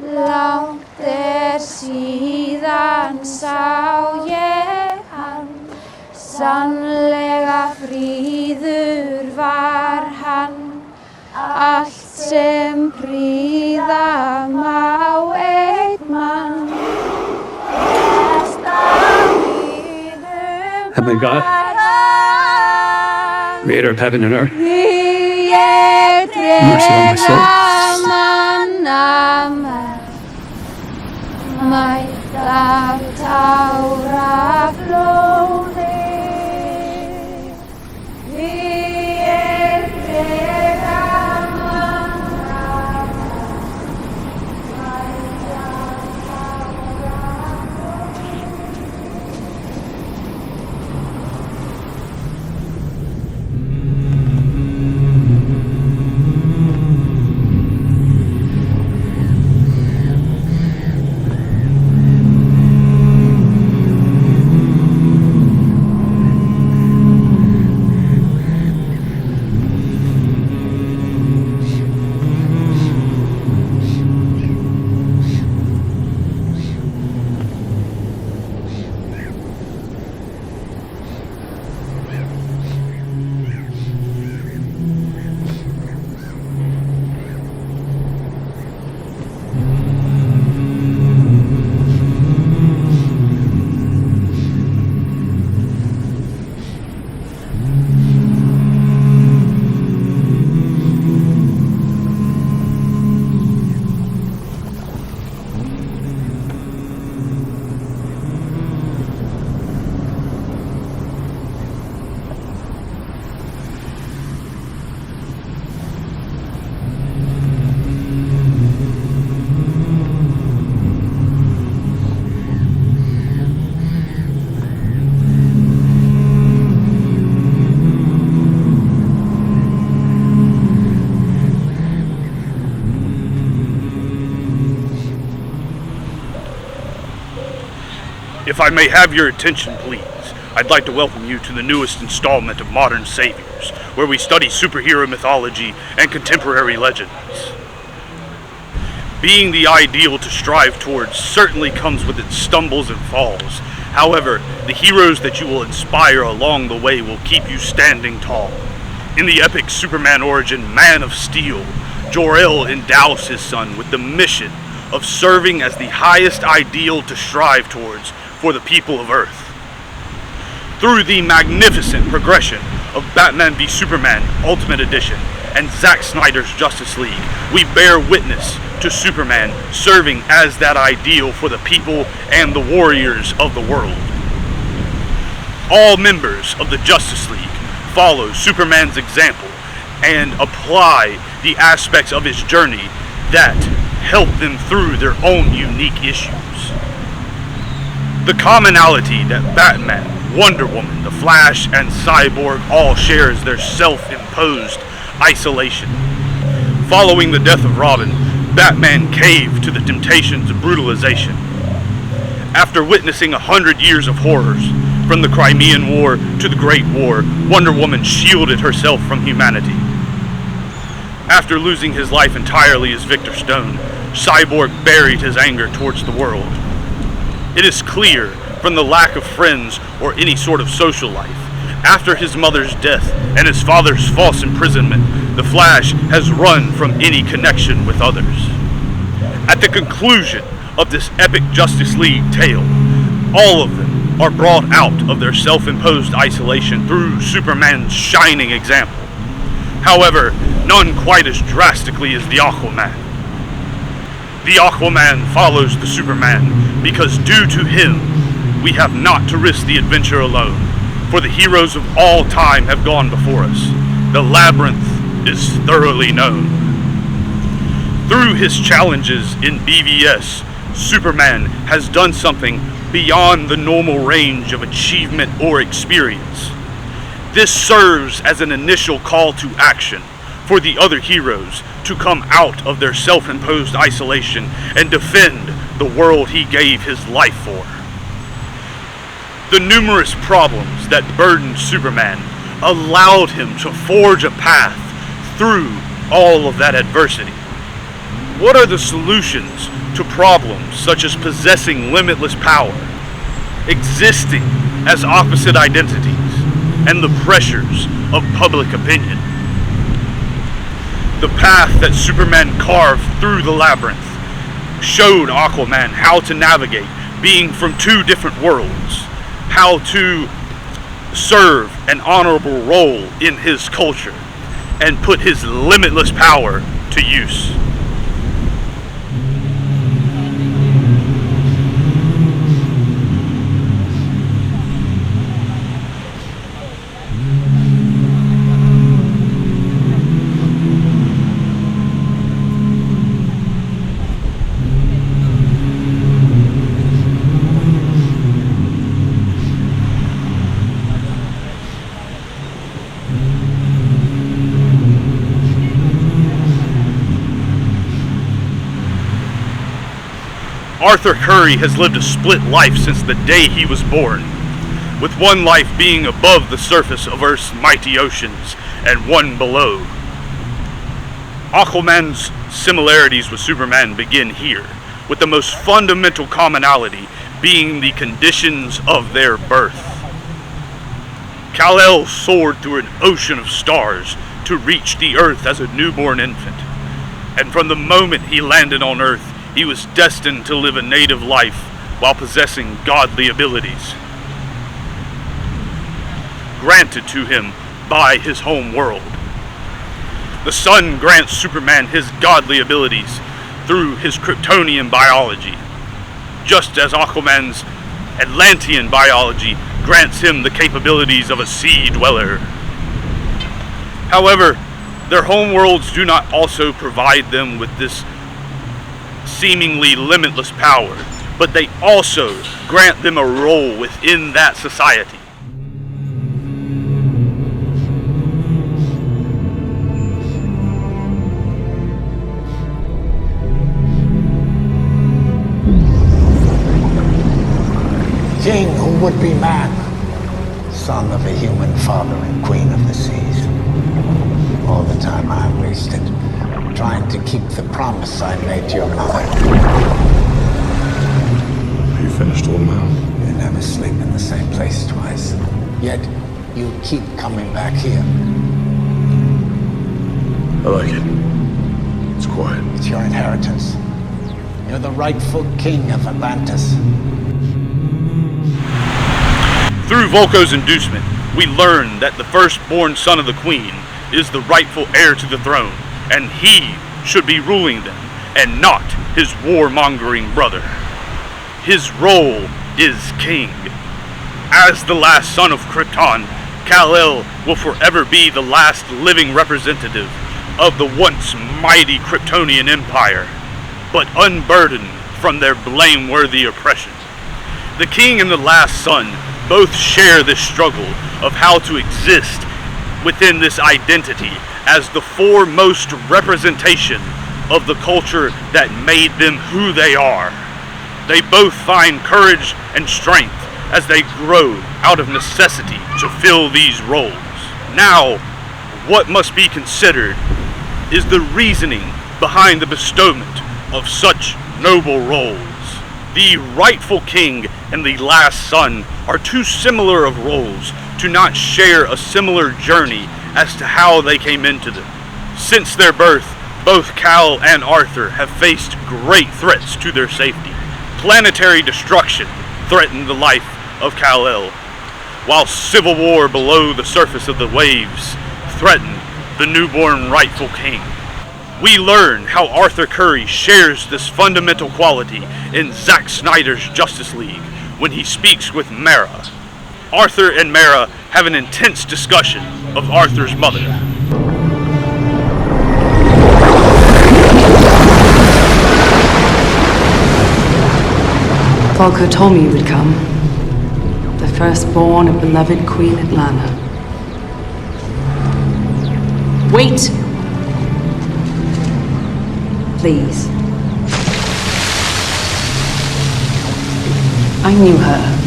Langt síðan sá ég hann, sannlega fríður var hann, allt sem prýða má einn mann. Heavenly God, creator of heaven and earth, mercy on my soul. Mætt af táraflóði, því drega manna. If I may have your attention, please, I'd like to welcome you to the newest installment of Modern Saviors, where we study superhero mythology and contemporary legends. Being the ideal to strive towards certainly comes with its stumbles and falls. However, the heroes that you will inspire along the way will keep you standing tall. In the epic Superman origin, Man of Steel, Jor-El endows his son with the mission of serving as the highest ideal to strive towards for the people of Earth. Through the magnificent progression of Batman v Superman Ultimate Edition and Zack Snyder's Justice League, we bear witness to Superman serving as that ideal for the people and the warriors of the world. All members of the Justice League follow Superman's example and apply the aspects of his journey that help them through their own unique issues. The commonality that Batman, Wonder Woman, The Flash, and Cyborg all share is their self-imposed isolation. Following the death of Robin, Batman caved to the temptations of brutalization. After witnessing 100 years of horrors, from the Crimean War to the Great War, Wonder Woman shielded herself from humanity. After losing his life entirely as Victor Stone, Cyborg buried his anger towards the world. It is clear from the lack of friends or any sort of social life. After his mother's death and his father's false imprisonment, the Flash has run from any connection with others. At the conclusion of this epic Justice League tale, all of them are brought out of their self-imposed isolation through Superman's shining example. However, none quite as drastically as the Aquaman. The Aquaman follows the Superman because due to him, we have not to risk the adventure alone, for the heroes of all time have gone before us. The labyrinth is thoroughly known. Through his challenges in BVS, Superman has done something beyond the normal range of achievement or experience. This serves as an initial call to action for the other heroes to come out of their self-imposed isolation and defend the world he gave his life for. The numerous problems that burdened Superman allowed him to forge a path through all of that adversity. What are the solutions to problems such as possessing limitless power, existing as opposite identities, and the pressures of public opinion. The path that Superman carved through the labyrinth showed Aquaman how to navigate being from two different worlds, how to serve an honorable role in his culture, and put his limitless power to use. Arthur Curry has lived a split life since the day he was born, with one life being above the surface of Earth's mighty oceans and one below. Aquaman's similarities with Superman begin here, with the most fundamental commonality being the conditions of their birth. Kal-El soared through an ocean of stars to reach the Earth as a newborn infant, and from the moment he landed on Earth, he was destined to live a native life while possessing godly abilities granted to him by his home world. The sun grants Superman his godly abilities through his Kryptonian biology, just as Aquaman's Atlantean biology grants him the capabilities of a sea dweller. However, their home worlds do not also provide them with this seemingly limitless power, but they also grant them a role within that society. King who would be man, son of a human father and queen of the seas. All the time I wasted trying to keep the promise I made to your mother. Are you finished, old man? You never sleep in the same place twice. Yet, you keep coming back here. I like it. It's quiet. It's your inheritance. You're the rightful king of Atlantis. Through Volko's inducement, we learn that the firstborn son of the Queen is the rightful heir to the throne, and he should be ruling them, and not his warmongering brother. His role is king. As the last son of Krypton, Kal-El will forever be the last living representative of the once mighty Kryptonian Empire, but unburdened from their blameworthy oppression. The king and the last son both share this struggle of how to exist within this identity as the foremost representation of the culture that made them who they are. They both find courage and strength as they grow out of necessity to fill these roles. Now, what must be considered is the reasoning behind the bestowment of such noble roles. The rightful king and the last son are too similar of roles to not share a similar journey as to how they came into them. Since their birth, both Kal and Arthur have faced great threats to their safety. Planetary destruction threatened the life of Kal-El, while civil war below the surface of the waves threatened the newborn rightful king. We learn how Arthur Curry shares this fundamental quality in Zack Snyder's Justice League when he speaks with Mara. Arthur and Mara have an intense discussion of Arthur's mother. Volko told me you would come. The firstborn of beloved Queen Atlanta. Wait! Please. I knew her.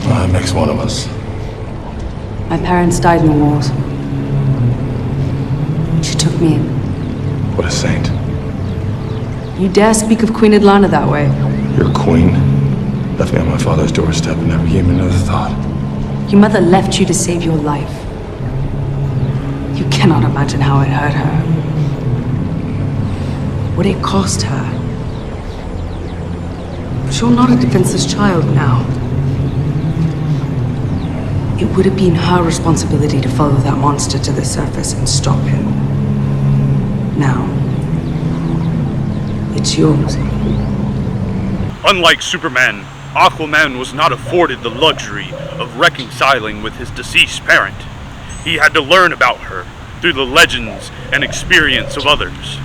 Well, that makes one of us. My parents died in the wars. She took me in. What a saint. You dare speak of Queen Atlanta that way? Your queen left me on my father's doorstep and never gave me another thought. Your mother left you to save your life. You cannot imagine how it hurt her. What it cost her. But you're not a defenseless child now. It would have been her responsibility to follow that monster to the surface and stop him. Now, it's yours. Unlike Superman, Aquaman was not afforded the luxury of reconciling with his deceased parent. He had to learn about her through the legends and experience of others.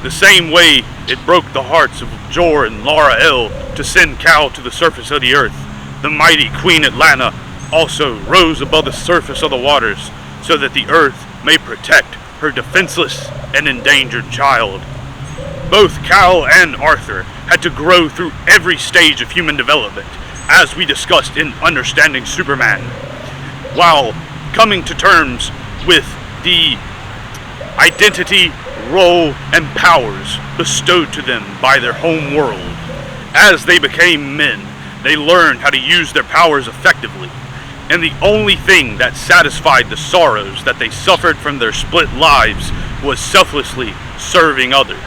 The same way it broke the hearts of Jor and Lara El to send Kal to the surface of the earth, the mighty Queen Atlanta also rose above the surface of the waters so that the earth may protect her defenseless and endangered child. Both Kal and Arthur had to grow through every stage of human development, as we discussed in Understanding Superman, while coming to terms with the identity, role, and powers bestowed to them by their home world. As they became men, they learned how to use their powers effectively, and the only thing that satisfied the sorrows that they suffered from their split lives was selflessly serving others.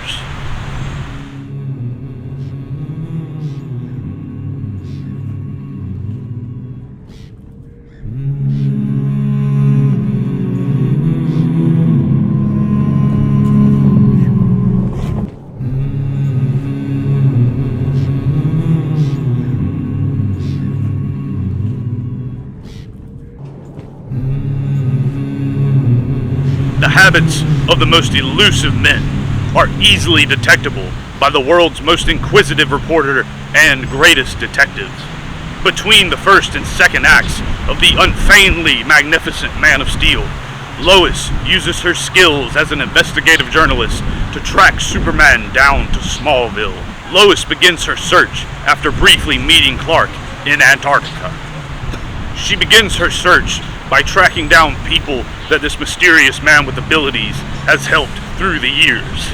The habits of the most elusive men are easily detectable by the world's most inquisitive reporter and greatest detectives. Between the first and second acts of the unfeignedly magnificent Man of Steel, Lois uses her skills as an investigative journalist to track Superman down to Smallville. Lois begins her search after briefly meeting Clark in Antarctica. She begins her search by tracking down people that this mysterious man with abilities has helped through the years.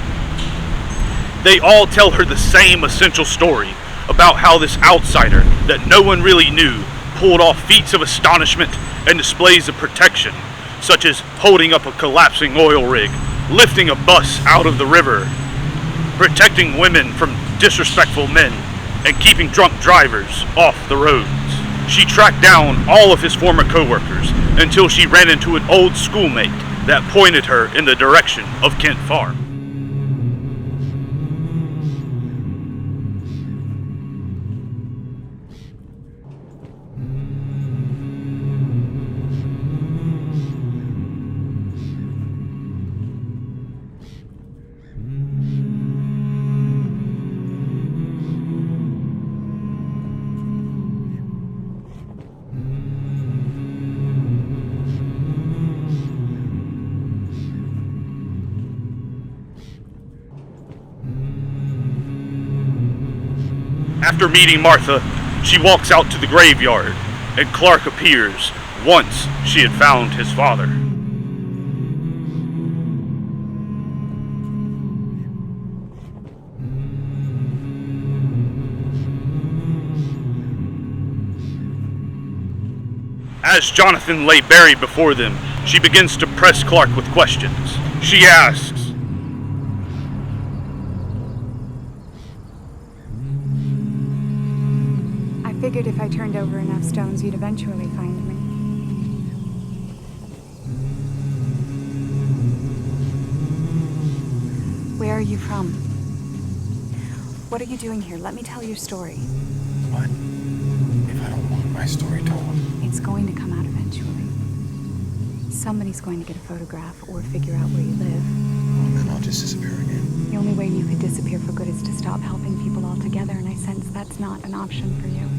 They all tell her the same essential story about how this outsider that no one really knew pulled off feats of astonishment and displays of protection, such as holding up a collapsing oil rig, lifting a bus out of the river, protecting women from disrespectful men, and keeping drunk drivers off the roads. She tracked down all of his former co-workers until she ran into an old schoolmate that pointed her in the direction of Kent Farm. After meeting Martha, she walks out to the graveyard, and Clark appears once she had found his father. As Jonathan lay buried before them, she begins to press Clark with questions. She asks, I figured if I turned over enough stones, you'd eventually find me. Where are you from? What are you doing here? Let me tell your story. What if I don't want my story told? It's going to come out eventually. Somebody's going to get a photograph or figure out where you live. Well, then I'll just disappear again. The only way you could disappear for good is to stop helping people altogether, and I sense that's not an option for you.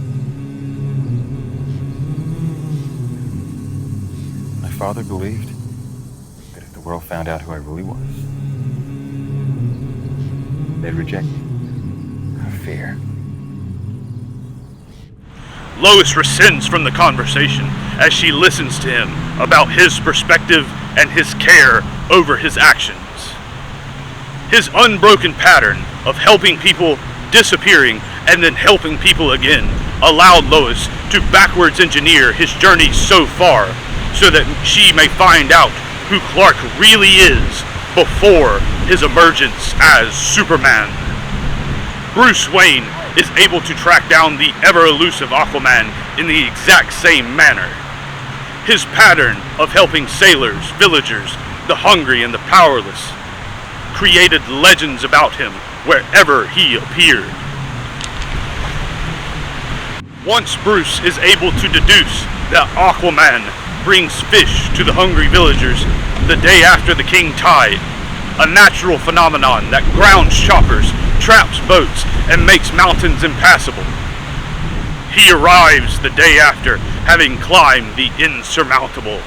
My father believed that if the world found out who I really was, they'd reject me. Out of fear. Lois rescinds from the conversation as she listens to him about his perspective and his care over his actions. His unbroken pattern of helping people, disappearing, and then helping people again allowed Lois to backwards engineer his journey so far so that she may find out who Clark really is before his emergence as Superman. Bruce Wayne is able to track down the ever-elusive Aquaman in the exact same manner. His pattern of helping sailors, villagers, the hungry, and the powerless created legends about him wherever he appeared. Once Bruce is able to deduce that Aquaman brings fish to the hungry villagers the day after the king tide, a natural phenomenon that grounds choppers, traps boats, and makes mountains impassable. He arrives the day after, having climbed the insurmountable.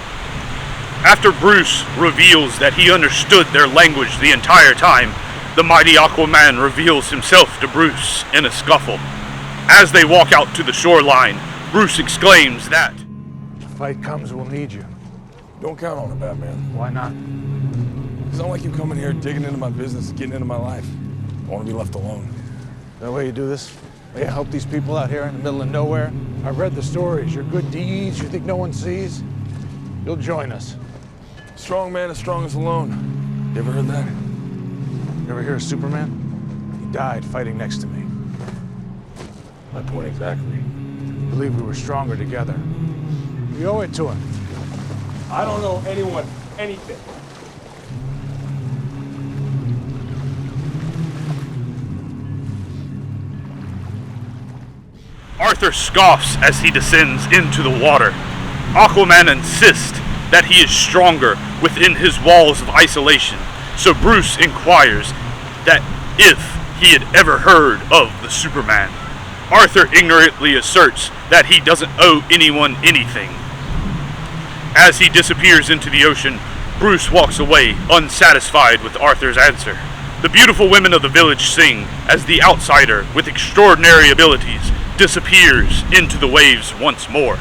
After Bruce reveals that he understood their language the entire time, the mighty Aquaman reveals himself to Bruce in a scuffle. As they walk out to the shoreline, Bruce exclaims that, If the fight comes, we'll need you. Don't count on it, Batman. Why not? It's not like you coming here digging into my business, getting into my life. I want to be left alone. That way you do this? Way you help these people out here in the middle of nowhere? I've read the stories, your good deeds you think no one sees? You'll join us. Strong man is strongest alone. You ever heard that? You ever hear of Superman? He died fighting next to me. My point exactly. Believe we were stronger together. We owe it to him. I don't know anyone anything. Arthur scoffs as he descends into the water. Aquaman insists that he is stronger within his walls of isolation, so Bruce inquires that if he had ever heard of the Superman. Arthur ignorantly asserts that he doesn't owe anyone anything. As he disappears into the ocean, Bruce walks away, unsatisfied with Arthur's answer. The beautiful women of the village sing as the outsider, with extraordinary abilities, disappears into the waves once more.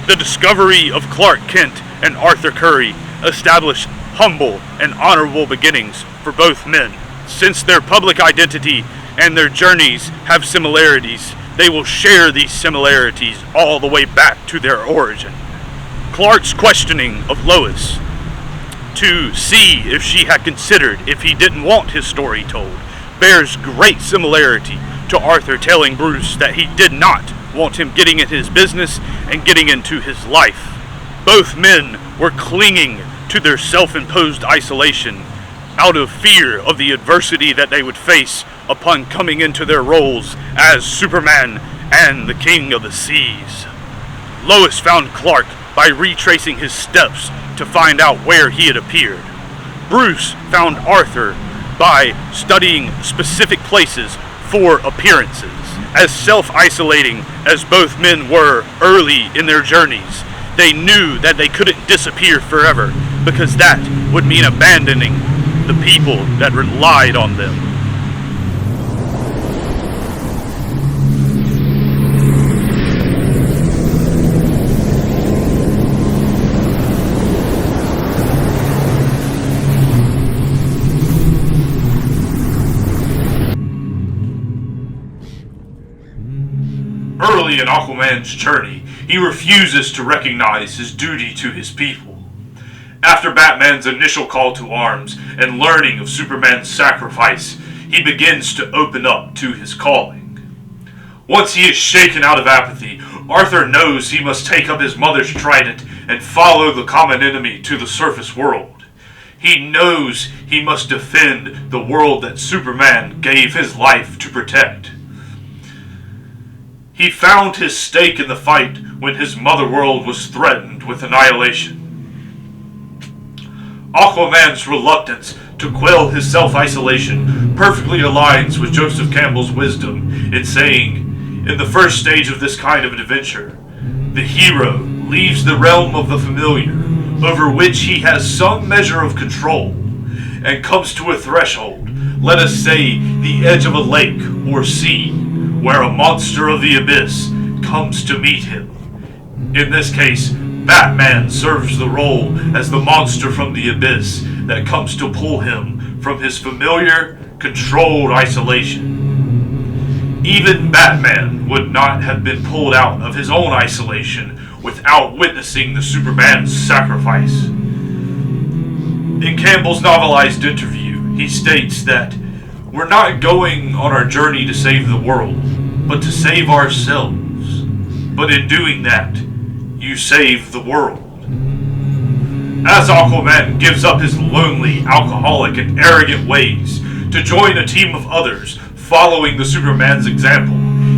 The discovery of Clark Kent and Arthur Curry establish humble and honorable beginnings for both men. Since their public identity and their journeys have similarities, they will share these similarities all the way back to their origin. Clark's questioning of Lois to see if she had considered if he didn't want his story told bears great similarity to Arthur telling Bruce that he did not want him getting into his business and getting into his life. Both men were clinging to their self-imposed isolation out of fear of the adversity that they would face upon coming into their roles as Superman and the King of the Seas. Lois found Clark by retracing his steps to find out where he had appeared. Bruce found Arthur by studying specific places for appearances. As self-isolating as both men were early in their journeys, they knew that they couldn't disappear forever, because that would mean abandoning the people that relied on them. Early in Aquaman's journey, he refuses to recognize his duty to his people. After Batman's initial call to arms and learning of Superman's sacrifice, he begins to open up to his calling. Once he is shaken out of apathy, Arthur knows he must take up his mother's trident and follow the common enemy to the surface world. He knows he must defend the world that Superman gave his life to protect. He found his stake in the fight when his mother world was threatened with annihilation. Aquaman's reluctance to quell his self-isolation perfectly aligns with Joseph Campbell's wisdom in saying, in the first stage of this kind of an adventure, the hero leaves the realm of the familiar, over which he has some measure of control, and comes to a threshold, let us say the edge of a lake or sea, where a monster of the abyss comes to meet him. In this case, Batman serves the role as the monster from the abyss that comes to pull him from his familiar, controlled isolation. Even Batman would not have been pulled out of his own isolation without witnessing the Superman's sacrifice. In Campbell's novelized interview, he states that we're not going on our journey to save the world, but to save ourselves. But in doing that, you save the world. As Aquaman gives up his lonely, alcoholic, and arrogant ways to join a team of others following the Superman's example,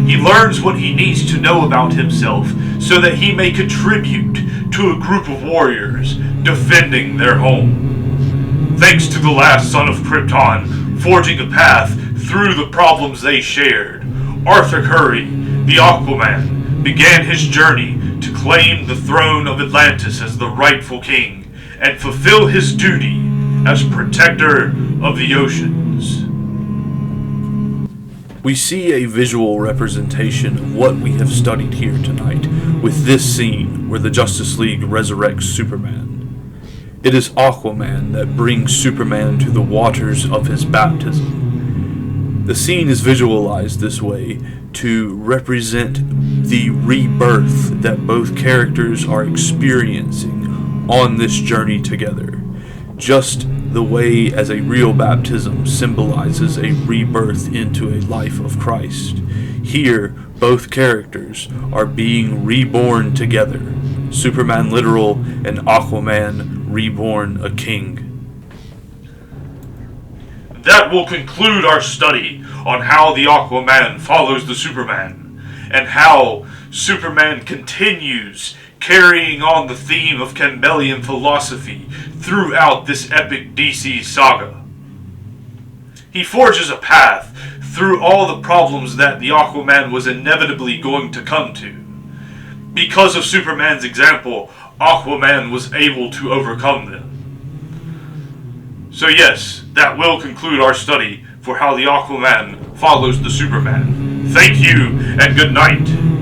he learns what he needs to know about himself so that he may contribute to a group of warriors defending their home. Thanks to the last son of Krypton forging a path through the problems they shared, Arthur Curry, the Aquaman, began his journey to claim the throne of Atlantis as the rightful king and fulfill his duty as protector of the oceans. We see a visual representation of what we have studied here tonight with this scene where the Justice League resurrects Superman. It is Aquaman that brings Superman to the waters of his baptism. The scene is visualized this way to represent the rebirth that both characters are experiencing on this journey together, just the way as a real baptism symbolizes a rebirth into a life of Christ. Here, both characters are being reborn together, Superman literal and Aquaman reborn a king. That will conclude our study on how the Aquaman follows the Superman, and how Superman continues carrying on the theme of Campbellian philosophy throughout this epic DC saga. He forges a path through all the problems that the Aquaman was inevitably going to come to. Because of Superman's example, Aquaman was able to overcome them. So yes, that will conclude our study for how the Aquaman follows the Superman. Thank you, and good night.